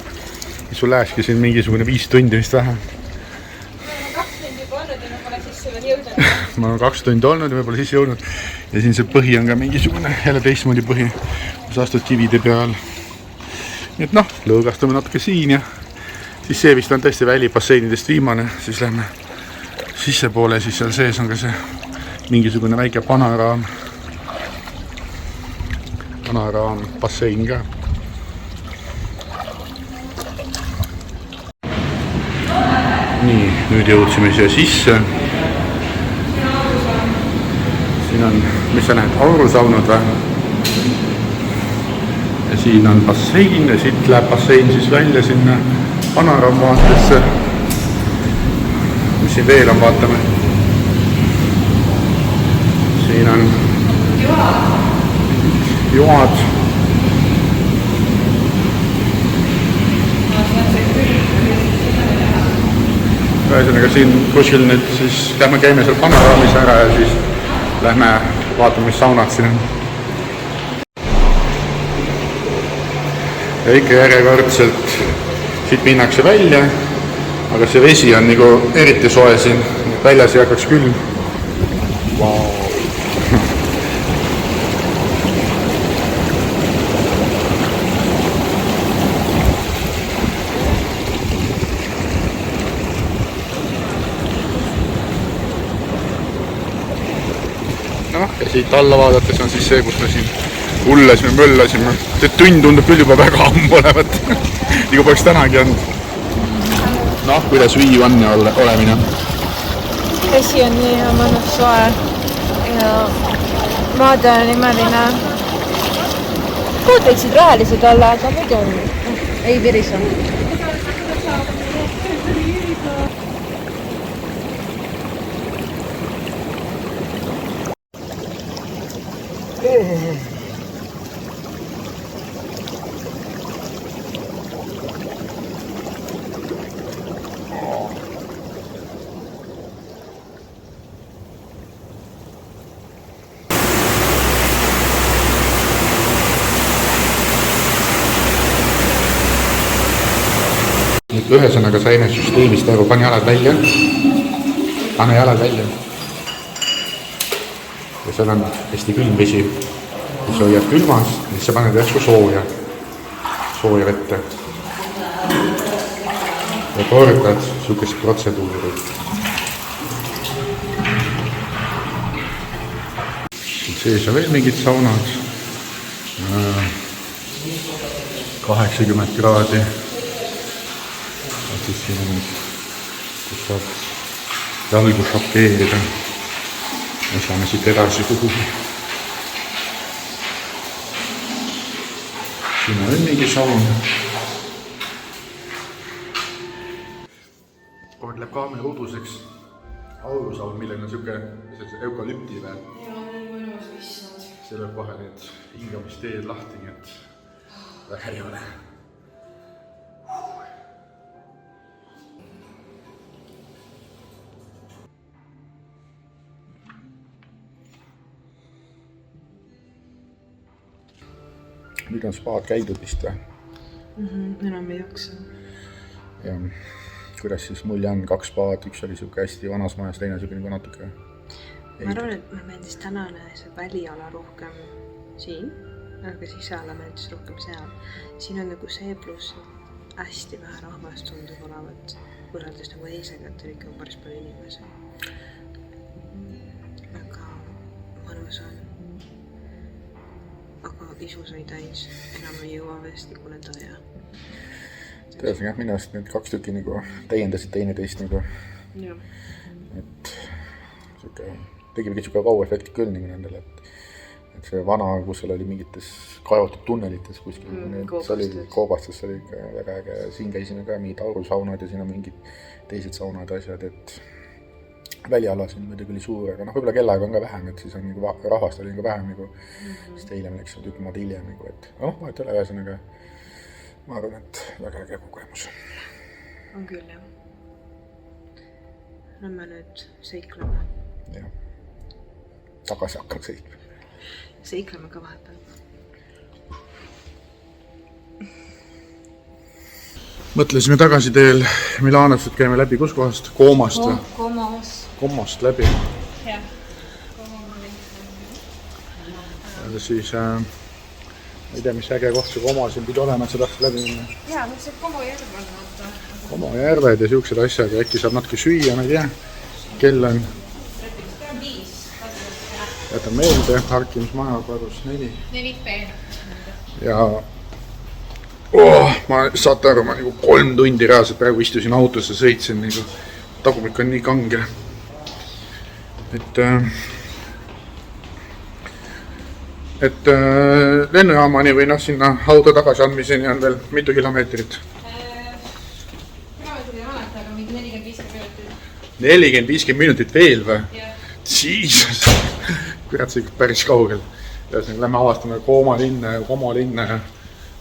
siis sul lähekski siin mingisugune 5 tundi vist vähe. Ma olen 2 tundi olnud ja võib-olla sisse jõudnud. Ja siin see põhi on ka mingisugune jälle teistmoodi põhi, kus astud kivide peal. Nii et noh, lõõgastume natuke siin ja siis see vist on tõesti välibasseinidest viimane, siis lähme sisse poole, siis seal sees on ka see mingisugune väike panaraam bassein ka. Nii, nüüd jõudsime siia sisse. Siin on, mis sa näed, aurusaunad või? Ja siin on bassein ja siit läheb bassein siis välja sinna panoramaatesse. Mis siin veel on, vaatame. Siin on joad. Ühesõnaga siin kuskil nüüd siis lähme käime seal panoraamis ära ja siis lähme vaatame, mis saunad siin on. Ja ikka järjekordselt siit minnakse välja, aga see vesi on nagu eriti soe siin, väljas ei hakkaks külm. Wow. Noh, ja siit alla vaadates on siis see, kus me siin ullasime, möllasime. See tund tundub küll juba väga ammu olevat. Nagu poleks tänagi olnud. Noh, kuidas viivanne olemine? Vesi on nii mõnus soe ja maade on imeline. Kuud võiksid rohelised olla, aga muidu on ei virisa. Ühesõnaga saime süsteemist aru, pane jalad välja. Pane jalad välja. Ja seal on hästi külm vesi. Kui sa hoiad külmas, siis sa paned järsku sooja vette. Ja kordad sihukest protseduuri. Sees on veel mingid saunad. 80 kraadi. Siis siin on, kus saab jalgu šapeerida. Me saame siit edasi kuhugi. Siin on mingi saun. Kord läheb kaamera uduseks. Aurusaun, millega on siuke eukalüpti veel. Jaa, nii mõnus vissad. See lööb kohe need hingamisteed lahti, nii et väga ei ole. Nüüd on spaad käidud vist või? Enam ei jaksa. Ja kuidas siis mulje on 2 spaad, üks oli siuke hästi vanas majas, teine siuke nagu natuke. Ma arvan, et mulle meeldis tänane see väliala rohkem siin, aga siseala meeldis rohkem seal. Siin on nagu see pluss hästi vähe rahvast tundub olevat, võrreldes nagu eisega, et ikka päris palju inimesi. Aga mõnus on. Aga isu sai täis, enam ei jõua vestikule tõja. Tõesõnaga, minu arust need 2 tükki nagu täiendasid teineteist nagu. Ja. Et tegi mingi siuke vau-efekti küll nagu nendele, et see vana, kus seal oli mingites kaevatud tunnelites kuskil, see oli koobastes, see oli ikka väga äge. Siin käisime ka mingid aurusaunad ja siin on mingid teised saunad ja asjad, et väliala siin muidugi oli suur, aga võib-olla kellaga on ka vähem, et siis on nagu rahvast oli nagu vähem nagu, sest eile me läksime tükk maad hiljem nagu, et vahet üle ühesõnaga, ma arvan, et väga äge kogemus. On küll, jah. Lähme nüüd seiklema. Jah. Tagasi hakkab seiklema. Seikleme ka vahepeal. Mõtlesime tagasi teel Milanost, et käime läbi kus kohast? Koomast või? Komost läbi. Jah. Ja siis ei tea, mis äge koht see Komo siin pidi olema, et sa tahtsid läbi minna. Jaa, see Komo järv on. Komo järved ja siuksed asjad ja äkki saab natuke süüa, ma ei tea. Kell on. Jätan meelde, parkimismaja kadus 4. 4B. Ja ma saate aru, ma nagu 3 tundi reaalselt praegu istusin autosse, sõitsin nagu tagumik on nii kange. Et lennujaamani või sinna auto tagasi andmiseni on veel mitu kilomeetrit? Kilomeetrit ei valeta, aga mingi 40-50 minutit. 40-50 minutit veel või? Jah. Jesus! Kurat, see ikka päris kaugel. Ühesõnaga, lähme avastame Komo linna ja Komo linna ja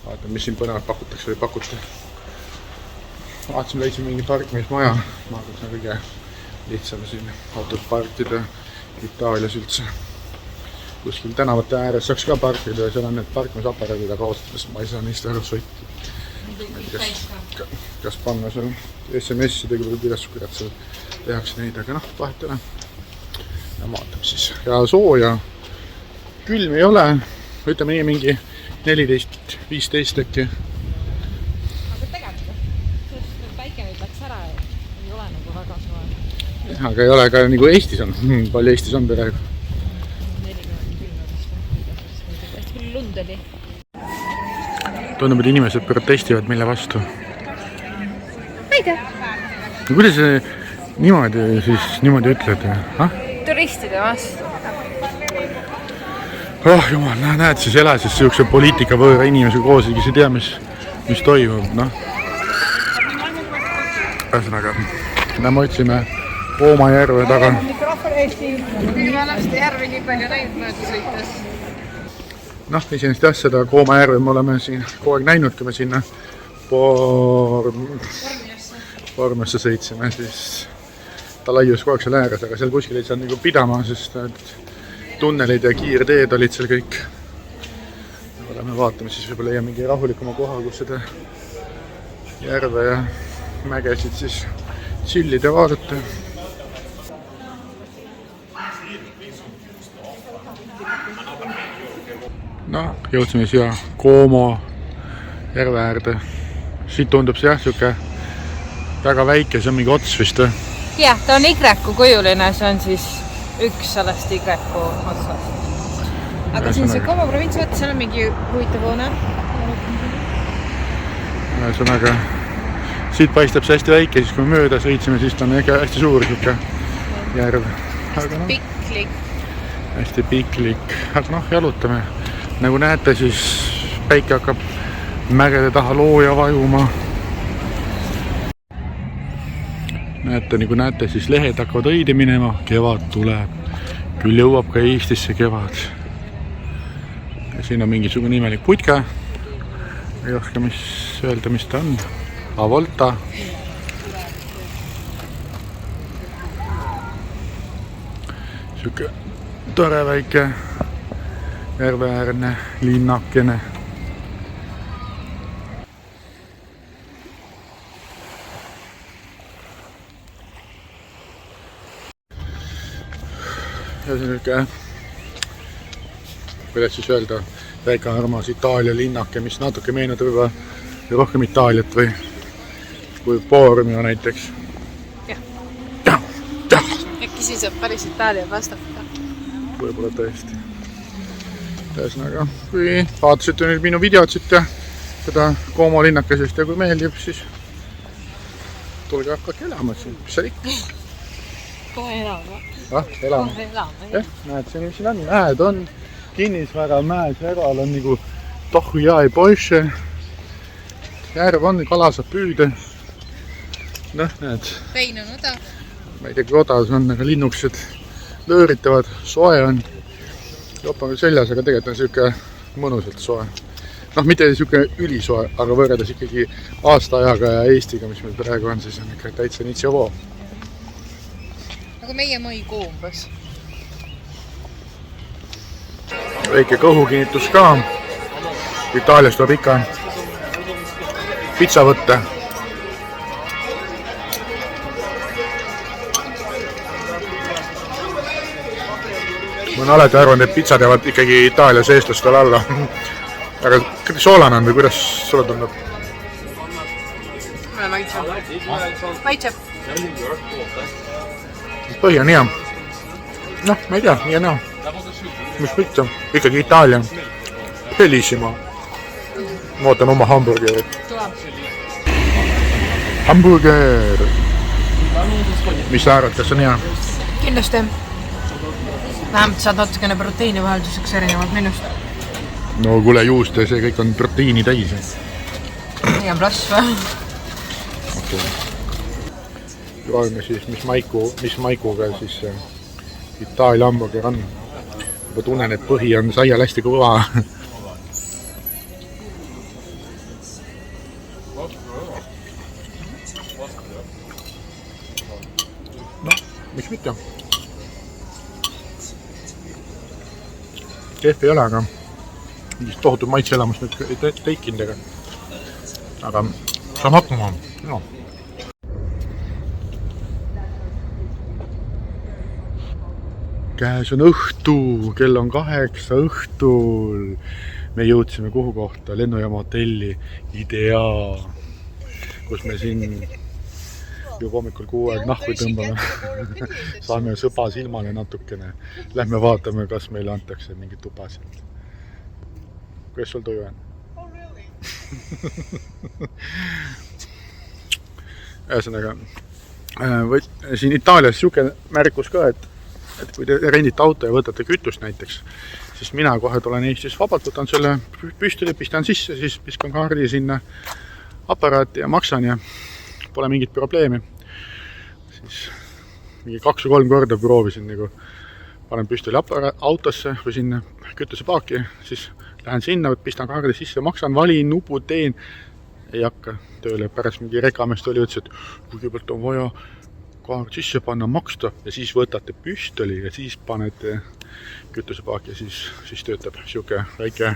vaatame, mis siin põnevat pakutakse või pakuti. Vaatasime, leidsime mingi parkimismaja. Ma arvan, see on kõige lihtsam siin autot parkida Itaalias üldse. Kuskil tänavate ääres saaks ka parkida ja seal on need parkimisaparaadid, aga ausalt, ma ei saa neist aru sõita. Kas panna seal SMS-idega või kuidas kurat seal tehakse neid, aga noh, vahet ei ole. Ja vaatame siis. Ja sooja külm ei ole, ütleme nii mingi 14-15 äkki. Aga tegelikult, päike nüüd läks ära ja ei ole nagu väga soe. Aga ei ole ka nagu Eestis on. Palju Eestis on praegu? 40 külmadest. Hästi küll lund oli. Tundub, et inimesed protestivad mille vastu. Ma ei tea. Kuidas see niimoodi ütled? Turistide vastu. Oh jumal, näed, siis elad siis siukse poliitika võõra inimesega koos, kes ei tea, mis toimub, noh. Ühesõnaga, me otsime Kooma järve taga. Milanosti järvi nii palju näinud mööda sõites. Noh, iseenesest jah, seda Kooma järve me oleme siin kogu aeg näinud, kui me sinna Vormiosse sõitsime, siis ta laius kogu aeg seal ääres, aga seal kuskil ei saanud nagu pidama, sest tunnelid ja kiirteed olid seal kõik. Oleme vaatame, siis võib-olla leiame mingi rahulikuma koha, kus seda järve ja mägesid siis chillida ja vaadata. No, jõudsime siia Komo järve äärde. Siit tundub see jah, siuke väga väike, see on mingi ots vist või? Jah, ta on Y-kujuline, see on siis üks sellest Y-ku otsast. Aga siin see Komo provints, vaata, seal on mingi huvitav hoone. Ühesõnaga, siit paistab see hästi väike, siis kui me mööda sõitsime, siis ta on ikka hästi suur siuke järv. Piklik. Hästi piklik, aga noh, jalutame. Nagu näete, siis päike hakkab mägede taha looja vajuma. Nagu näete, siis lehed hakkavad õide minema, kevad tuleb. Küll jõuab ka Eestisse kevad. Ja siin on mingisugune imelik putke. Ei oska öelda, mis ta on. Avolta. Siuke tore väike järveäärne linnakene. Ja see niisugune, kuidas siis öelda, väike armas Itaalia linnake, mis natuke meenutab juba rohkem Itaaliat või kui Bormio näiteks. Jah. Äkki siin saab päris Itaalia vastata. Võib-olla tõesti. Ühesõnaga, kui vaatasite nüüd minu videot siit ja seda Komo linnakesest ja kui meeldib, siis tulge hakake elama siin. Mis seal ikka? Kohe elama. Elama. Jah, näed siin, mis siin on. Mäed on kinnisvara, mäes järval on nagu tohu ja ei poisse. Järv on, kala saab püüda. Noh, näed. Vein on odav. Ma ei tea, kui odav see on, aga linnukesed lõõritavad, soe on. Jopa veel seljas, aga tegelikult on siuke mõnusalt soe. noh, mitte niisugune ülisoe, aga võrreldes ikkagi aastaajaga ja Eestiga, mis meil praegu on, siis on ikka täitsa nitsevoo. Aga meie maikuu umbes. Väike kõhukinnitus ka. Itaalias tuleb ikka pitsa võtta. Ma olen alati arvanud, et pitsad jäävad ikkagi Itaalias eestlastele alla. Aga soolane on või kuidas sulle tundub? Mulle maitseb. Põhi on hea. Noh, ma ei tea, nii on hea. Mis pitsa? Ikkagi Itaalia. Bellissimo. Ma ootan oma hamburgerit. Hamburger. Mis sa arvad, kas on hea? Kindlasti. Vähemalt saad natukene proteiini vahelduseks erinevalt minust. No kuule juuste, see kõik on proteiini täis. Nii on rasva. Okay. Proovime siis, mis maikuga siis Itaalia hamburger on. Ma tunnen, et põhi on saial hästi kõva. No, mis mitte? Kehv ei ole, aga mingist tohutud maitseelamust nüüd teikinud, aga saab hakkama. No. Käes on õhtu, kell on 8 õhtul. Me jõudsime kuhu kohta, lennujaama hotelli Idea, kus me siin juba hommikul 6 nahku tõmbame. Saame sõba silmale natukene. Lähme vaatame, kas meile antakse mingit tuba sealt. Kuidas sul tuju on? Ühesõnaga, siin Itaalias siuke märkus ka, et kui te rendite auto ja võtate kütust näiteks, siis mina kohe tulen Eestis vabalt, võtan selle püstoli, pistan sisse, siis piskan kaardi sinna aparaati ja maksan ja pole mingit probleemi. Siis mingi 2 või 3 korda proovisin, nagu panen püstoli autosse või sinna kütusepaaki, siis lähen sinna, pistan kaardi sisse, maksan, valin, nupu, teen, ei hakka tööle. Pärast mingi rekamest oli, ütles, et kõigepealt on vaja kaart sisse panna, maksta ja siis võtate püstoli ja siis panete kütusepaaki ja siis töötab siuke väike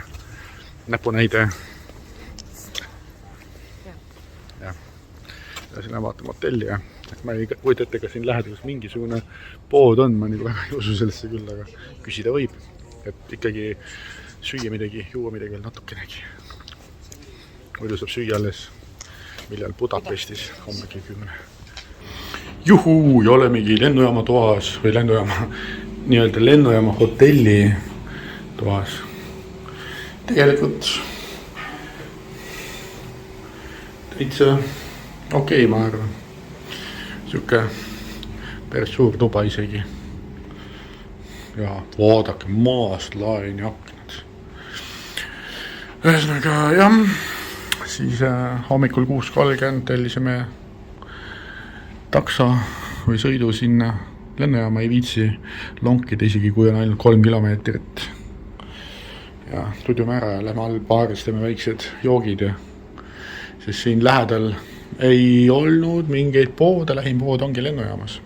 näpunäide. Ja sinna vaatame hotelli ja ma ei kujuta ette, ka siin läheduses mingisugune pood on, ma nii väga ei usu sellesse küll, aga küsida võib, et ikkagi süüa midagi, juua midagi veel natukenegi. Muidu saab süüa alles millal Budapestis hommegi 10. Juhuu, ja olemegi lennujaama toas või nii-öelda lennujaama hotelli toas. Tegelikult täitsa okei, ma arvan. Siuke päris suur tuba isegi. Ja vaadake maast laeni aknad. Ühesõnaga, jah, siis hommikul 6.30 tellisime takso või sõidu sinna lennujaama, ei viitsi lonkida isegi, kui on ainult 3 kilomeetrit. Ja tudume ära ja lähme all baaris, teeme väiksed joogid ja sest siin lähedal ei olnud mingeid poode, lähim pood ongi lennujaamas.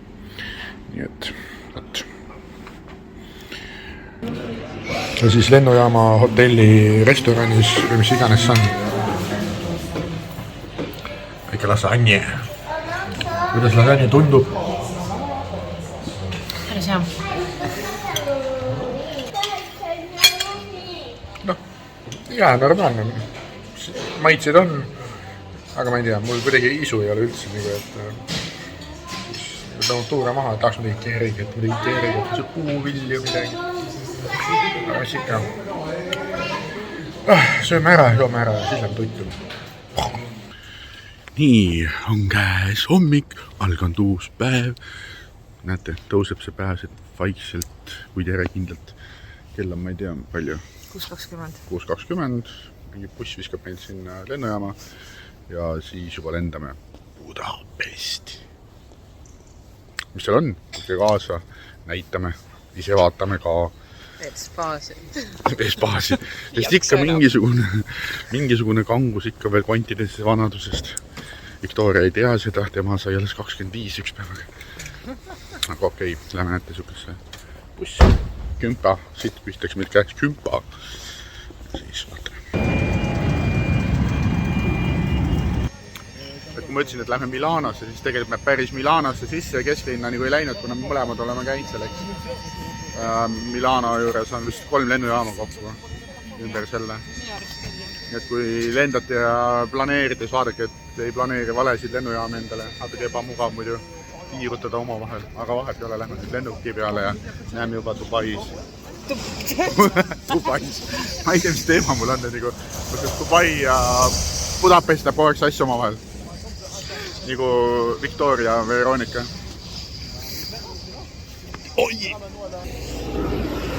Nii et, võt. Ja siis lennujaama hotelli restoranis või mis iganes on. Väike lasagne. Kuidas lasagne tundub? Päris hea. Noh, hea, normaalne. Maitseid on, aga ma ei tea, mul kuidagi isu ei ole üldse nagu, et tuure maha, tahaks midagi keerigat, see puuvilju midagi. Aga mis ikka. Sööme ära ja siis lähme toituma. Nii, on käes hommik, alganud uus päev. Näete, tõuseb see päev vaikselt, kuid järjekindlalt. Kell on, ma ei tea, palju. 6.20. 6.20. Mingi buss viskab meil sinna lennujaama ja siis juba lendame Budapesti. Mis seal on? Võtke kaasa, näitame, ise vaatame ka. Vespasia. Vespasia. Sest ikka mingisugune kangus ikka veel kvantidesse vanadusest. Victoria ei tea seda, tema sai alles 25 üks päevaga. Aga okei, lähme näete sukesse buss. Kümpa, siit püstaks meil käeks kümpa. Siis vaatame. Et kui ma ütlesin, et lähme Milanosse, siis tegelikult me päris Milanosse sisse ja kesklinna nagu ei läinud, kuna me mõlemad oleme käinud selleks. Milano juures on vist 3 lennujaama kokku ümber selle. Et kui lendate ja planeerite, siis vaadake, et ei planeeri valesid lennujaama endale. Natuke ebamugav muidu kiirutada oma vahel. Aga vahet ei ole, lähme nüüd lennuki peale ja näeme juba Dubais. Dubais. Ma ei tea, mis teema mul on. Dubai ja Budapest läheb kogu aeg sassi oma vahel. Nagu Victoria ja Veronika. Oi!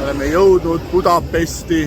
Oleme jõudnud Budapesti.